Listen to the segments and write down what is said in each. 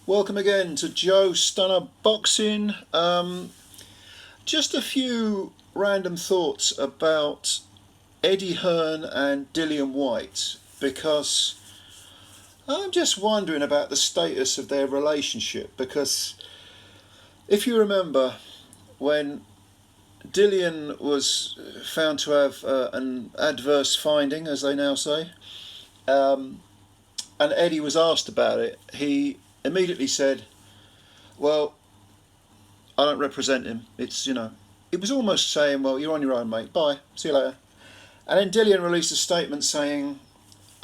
Welcome again to Joe Stunner Boxing. Just a few random thoughts about Eddie Hearn and Dillian Whyte, because I'm just wondering about the status of their relationship. Because if you remember, when Dillian was found to have an adverse finding, as they now say, and Eddie was asked about it, he immediately said, well, I don't represent him. It was almost saying, well, you're on your own, mate. Bye. See you later. And then Dillian released a statement saying,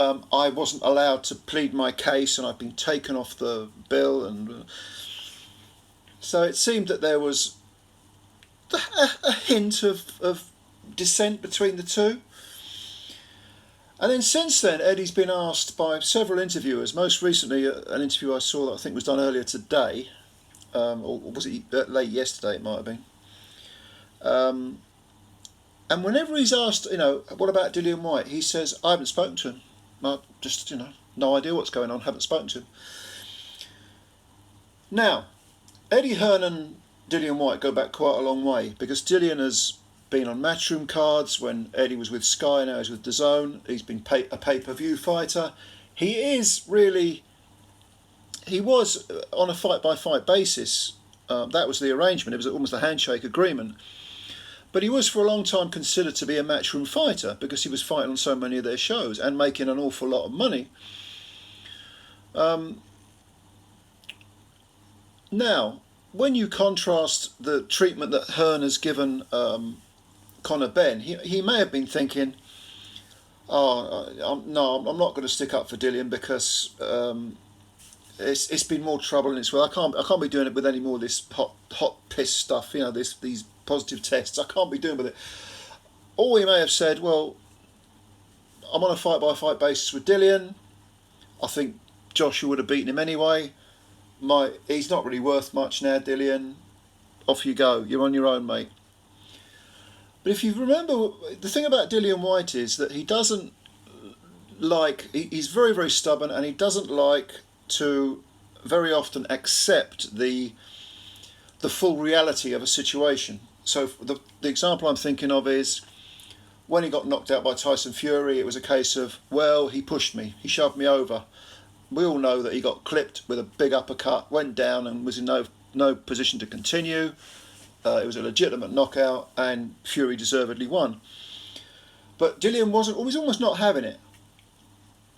I wasn't allowed to plead my case and I've been taken off the bill. And so it seemed that there was a hint of dissent between the two. And then since then, Eddie's been asked by several interviewers, most recently an interview I saw that I think was done earlier today, or was it late yesterday, it might have been. And whenever he's asked, what about Dillian Whyte, he says, I haven't spoken to him. I just, no idea what's going on, haven't spoken to him. Now, Eddie Hearn and Dillian Whyte go back quite a long way, because Dillian has been on Matchroom cards when Eddie was with Sky, now he's with DAZN. He's been a pay-per-view fighter. He was on a fight-by-fight basis. That was the arrangement. It was almost a handshake agreement. But he was for a long time considered to be a Matchroom fighter because he was fighting on so many of their shows and making an awful lot of money. Now, when you contrast the treatment that Hearn has given Conor Benn, he may have been thinking, I'm not going to stick up for Dillian because it's been more trouble in its way. I can't be doing it with any more of this hot piss stuff. These positive tests. I can't be doing with it. Or he may have said, well, I'm on a fight-by-fight basis with Dillian. I think Joshua would have beaten him anyway. He's not really worth much now, Dillian. Off you go. You're on your own, mate. But if you remember, the thing about Dillian Whyte is that he doesn't he's very, very stubborn, and he doesn't like to very often accept the full reality of a situation. So the example I'm thinking of is when he got knocked out by Tyson Fury, it was a case of, well, he pushed me, he shoved me over. We all know that he got clipped with a big uppercut, went down and was in no position to continue. It was a legitimate knockout, and Fury deservedly won. But Dillian was almost not having it.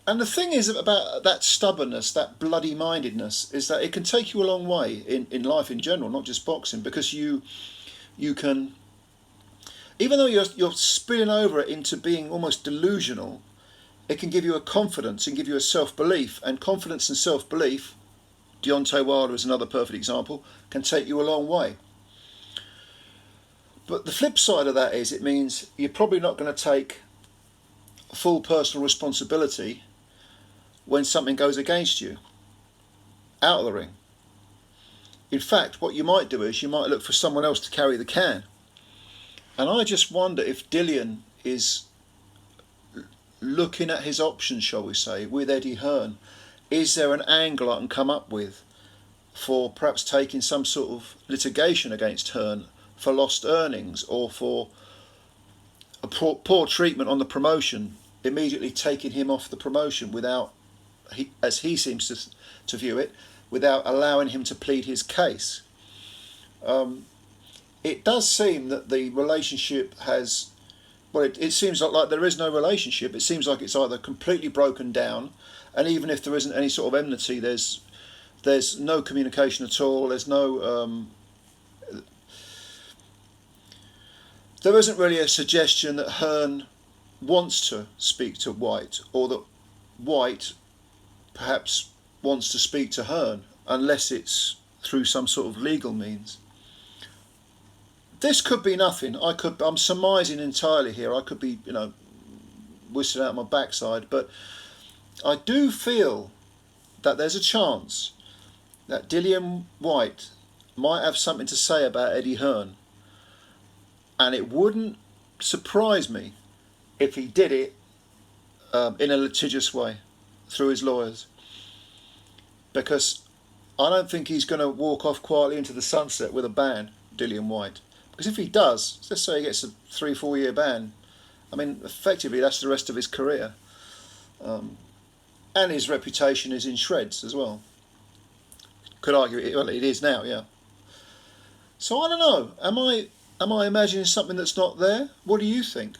And the thing is about that stubbornness, that bloody mindedness, is that it can take you a long way in life in general, not just boxing, because you can, even though you're spilling over it into being almost delusional, it can give you a confidence and give you a self-belief. And confidence and self-belief, Deontay Wilder is another perfect example, can take you a long way. But the flip side of that is it means you're probably not going to take full personal responsibility when something goes against you out of the ring. In fact, what you might do is you might look for someone else to carry the can. And I just wonder if Dillian is looking at his options, shall we say, with Eddie Hearn. Is there an angle I can come up with for perhaps taking some sort of litigation against Hearn for lost earnings, or for a poor treatment on the promotion, immediately taking him off the promotion without, as he seems to view it, without allowing him to plead his case. It does seem that the relationship has, well, it seems like there is no relationship. It seems like it's either completely broken down, and even if there isn't any sort of enmity, there's no communication at all. There's no there isn't really a suggestion that Hearn wants to speak to Whyte, or that Whyte perhaps wants to speak to Hearn, unless it's through some sort of legal means. This could be nothing. I'm surmising entirely here. I could be, whistling out my backside, but I do feel that there's a chance that Dillian Whyte might have something to say about Eddie Hearn. And it wouldn't surprise me if he did it in a litigious way through his lawyers. Because I don't think he's going to walk off quietly into the sunset with a ban, Dillian Whyte. Because if he does, let's say he gets a 3-4 year ban, I mean, effectively that's the rest of his career. And his reputation is in shreds as well. Could argue it, well, it is now, yeah. So I don't know. Am I imagining something that's not there? What do you think?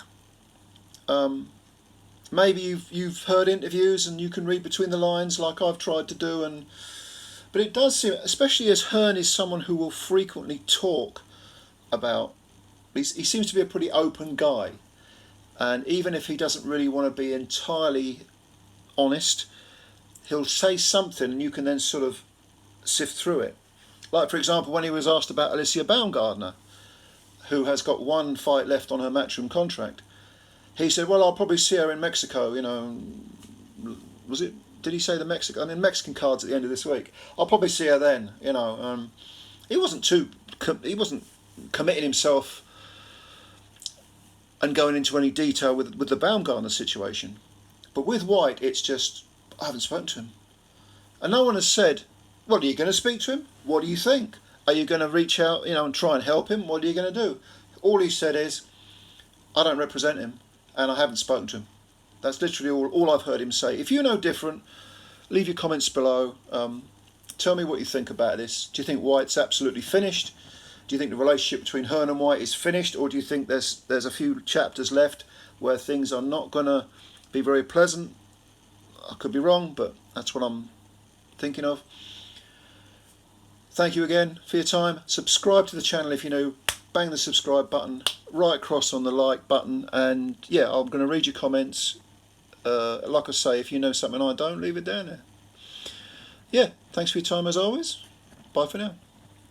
Maybe you've heard interviews and you can read between the lines like I've tried to do, but it does seem, especially as Hearn is someone who will frequently talk about. He seems to be a pretty open guy, and even if he doesn't really want to be entirely honest, he'll say something and you can then sort of sift through it. Like, for example, when he was asked about Alicia Baumgardner, who has got one fight left on her Matchroom contract, he said, well, I'll probably see her in Mexico, you know. Was it, did he say the Mexico? I mean, Mexican cards at the end of this week. I'll probably see her then, you know. He wasn't committing himself and going into any detail with the Baumgartner situation. But with Whyte, it's just, I haven't spoken to him. And no one has said, well, are you going to speak to him? What do you think? Are you going to reach out, you know, and try and help him? What are you going to do? All he said is, I don't represent him and I haven't spoken to him. That's literally all I've heard him say. If you know different, leave your comments below. Tell me what you think about this. Do you think Whyte's absolutely finished? Do you think the relationship between Hearn and Whyte is finished? Or do you think there's a few chapters left where things are not going to be very pleasant? I could be wrong, but that's what I'm thinking of. Thank you again for your time. Subscribe to the channel if you're new. Bang the subscribe button right across on the like button, and yeah, I'm going to read your comments. Like I say, if you know something I don't, leave it down there. Yeah, thanks for your time as always. Bye for now.